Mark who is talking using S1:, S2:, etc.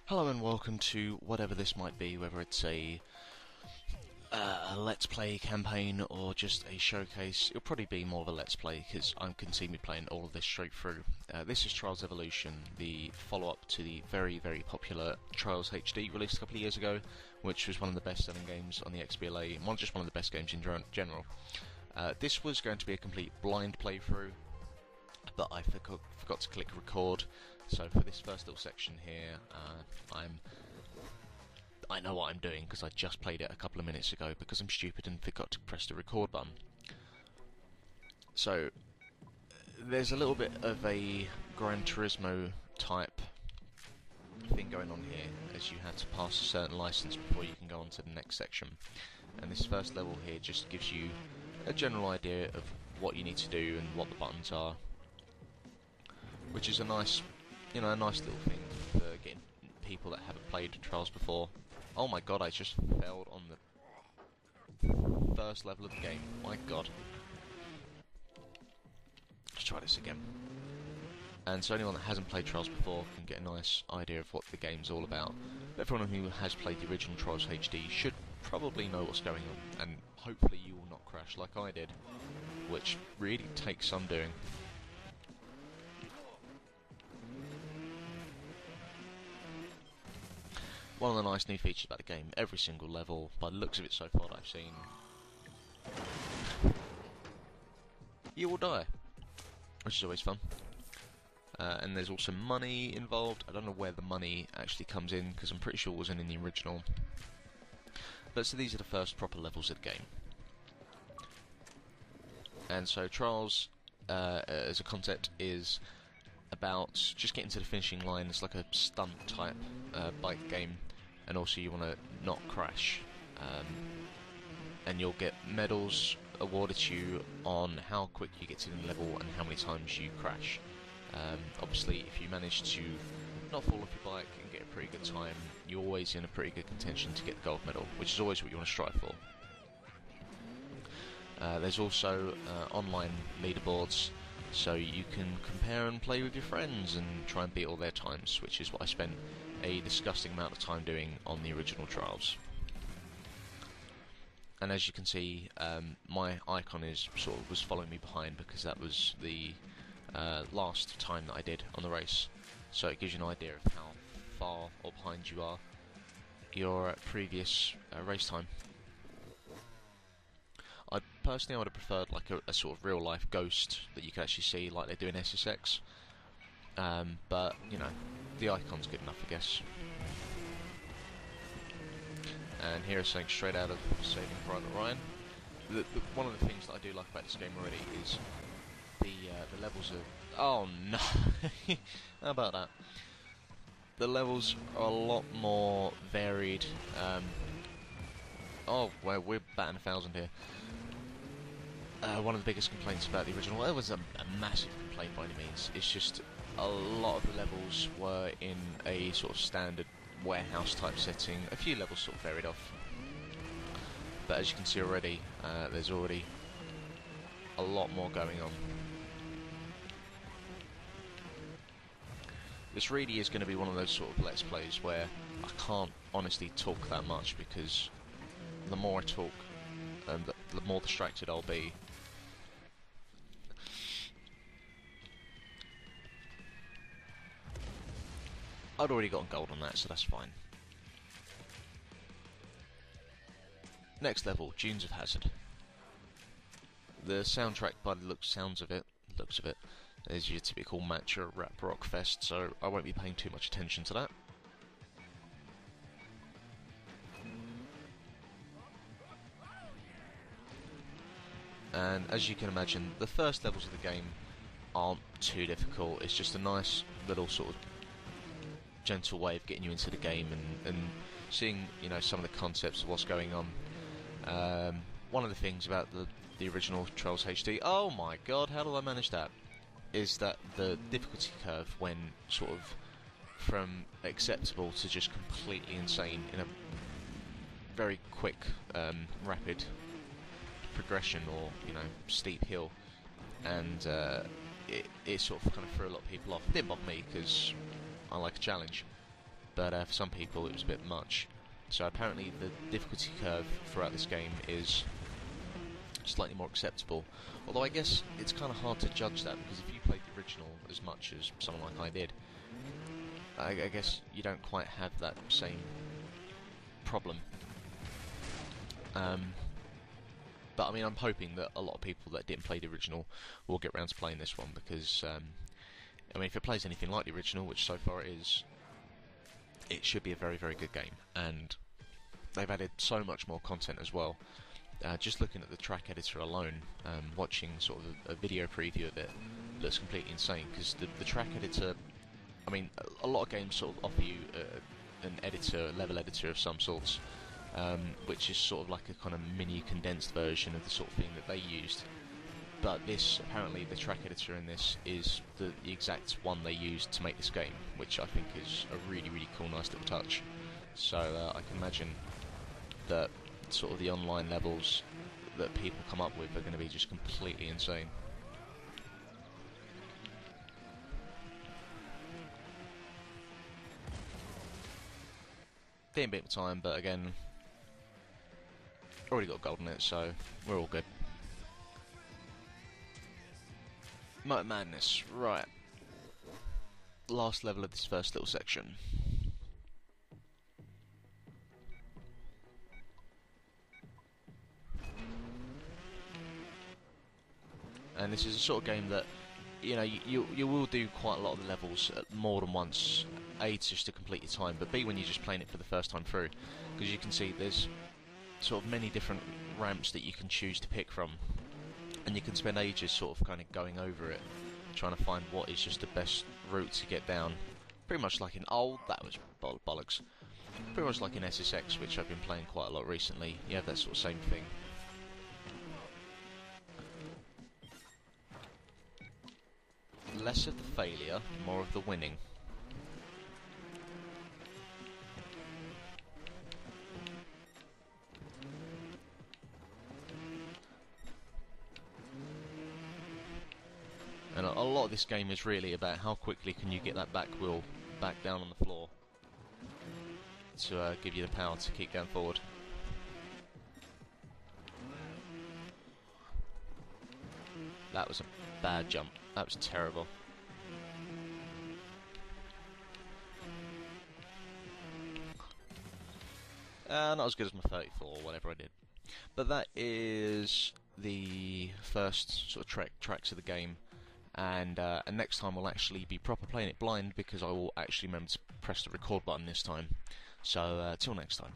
S1: Hello and welcome to whatever this might be, whether it's a Let's Play campaign or just a showcase. It'll probably be more of a Let's Play because I can see me playing all of this straight through. This is Trials Evolution, the follow-up to the very, very popular Trials HD released a couple of years ago, which was one of the best-selling games on the XBLA, and just one of the best games in general. This was going to be a complete blind playthrough, but I forgot to click record, so for this first little section here, I know what I'm doing because I just played it a couple of minutes ago because I'm stupid and forgot to press the record button. So, there's a little bit of a Gran Turismo type thing going on here, as you have to pass a certain license before you can go on to the next section. And this first level here just gives you a general idea of what you need to do and what the buttons are, which is a nice little thing for getting people that haven't played Trials before. Oh my god, I just failed on the first level of the game. My god. Let's try this again. And so anyone that hasn't played Trials before can get a nice idea of what the game's all about. But everyone who has played the original Trials HD should probably know what's going on, and hopefully you will not crash like I did, which really takes some doing. One of the nice new features about the game, every single level, by the looks of it so far that I've seen, you will die, which is always fun. And there's also money involved. I don't know where the money actually comes in, because I'm pretty sure it wasn't in the original. But so these are the first proper levels of the game. And so Trials, as a concept, is about just getting to the finishing line. It's like a stunt type bike game, and also you want to not crash, and you'll get medals awarded to you on how quick you get to the level and how many times you crash. Obviously if you manage to not fall off your bike and get a pretty good time, you're always in a pretty good contention to get the gold medal, which is always what you want to strive for. There's also online leaderboards, so you can compare and play with your friends and try and beat all their times, which is what I spent a disgusting amount of time doing on the original Trials. And as you can see, my icon was following me behind because that was the last time that I did on the race. So it gives you an idea of how far or behind you are your previous race time. Personally, I would have preferred like a sort of real-life ghost that you could actually see, like they do in SSX. But you know, the icon's good enough, I guess. And here is something straight out of Saving Private Ryan. One of the things that I do like about this game already is the levels of. Oh no! How about that? The levels are a lot more varied. Oh, well, we're batting 1,000 here. One of the biggest complaints about the original, well, it was a massive complaint by any means, it's just a lot of the levels were in a sort of standard warehouse type setting. A few levels sort of varied off, but as you can see already, there's already a lot more going on. This really is going to be one of those sort of Let's Plays where I can't honestly talk that much, because the more I talk, the more distracted I'll be. I'd already gotten gold on that, so that's fine. Next level, Dunes of Hazard. The soundtrack, by the sounds of it, is your typical matcha rap rock fest, so I won't be paying too much attention to that. And as you can imagine, the first levels of the game aren't too difficult. It's just a nice little sort of gentle way of getting you into the game and seeing, you know, some of the concepts of what's going on. One of the things about the original Trials HD, oh my god, how did I manage that? Is that the difficulty curve went sort of from acceptable to just completely insane in a very quick, rapid progression, or you know, steep hill, and it sort of kind of threw a lot of people off. It didn't bother me because I like a challenge, but for some people it was a bit much. So apparently the difficulty curve throughout this game is slightly more acceptable. Although I guess it's kind of hard to judge that, because if you played the original as much as someone like I did, I guess you don't quite have that same problem. But I mean, I'm hoping that a lot of people that didn't play the original will get round to playing this one, because I mean, if it plays anything like the original, which so far it is, it should be a very, very good game. And they've added so much more content as well. Just looking at the track editor alone, watching sort of a video preview of it, looks completely insane, because the track editor, I mean, a lot of games sort of offer you an editor, level editor of some sorts, which is sort of like a kind of mini condensed version of the sort of thing that they used. But this, apparently the track editor in this is the exact one they used to make this game, which I think is a really, really cool, nice little touch. So I can imagine that sort of the online levels that people come up with are going to be just completely insane. Didn't beat my time, but again, already got gold in it, so we're all good. Motor Madness, right. Last level of this first little section. And this is a sort of game that, you know, you will do quite a lot of the levels more than once. A, just to complete your time, but B, when you're just playing it for the first time through, because you can see there's sort of many different ramps that you can choose to pick from, and you can spend ages sort of kind of going over it, trying to find what is just the best route to get down. Pretty much like in, oh, that was bollocks. Pretty much like in SSX, which I've been playing quite a lot recently. You have that sort of same thing. Less of the failure, more of the winning. And a lot of this game is really about how quickly can you get that back wheel back down on the floor to give you the power to keep going forward. That was a bad jump. That was terrible. Not as good as my 34 or whatever I did. But that is the first sort of tracks of the game. And next time we'll actually be proper playing it blind, because I will actually remember to press the record button this time. So till next time.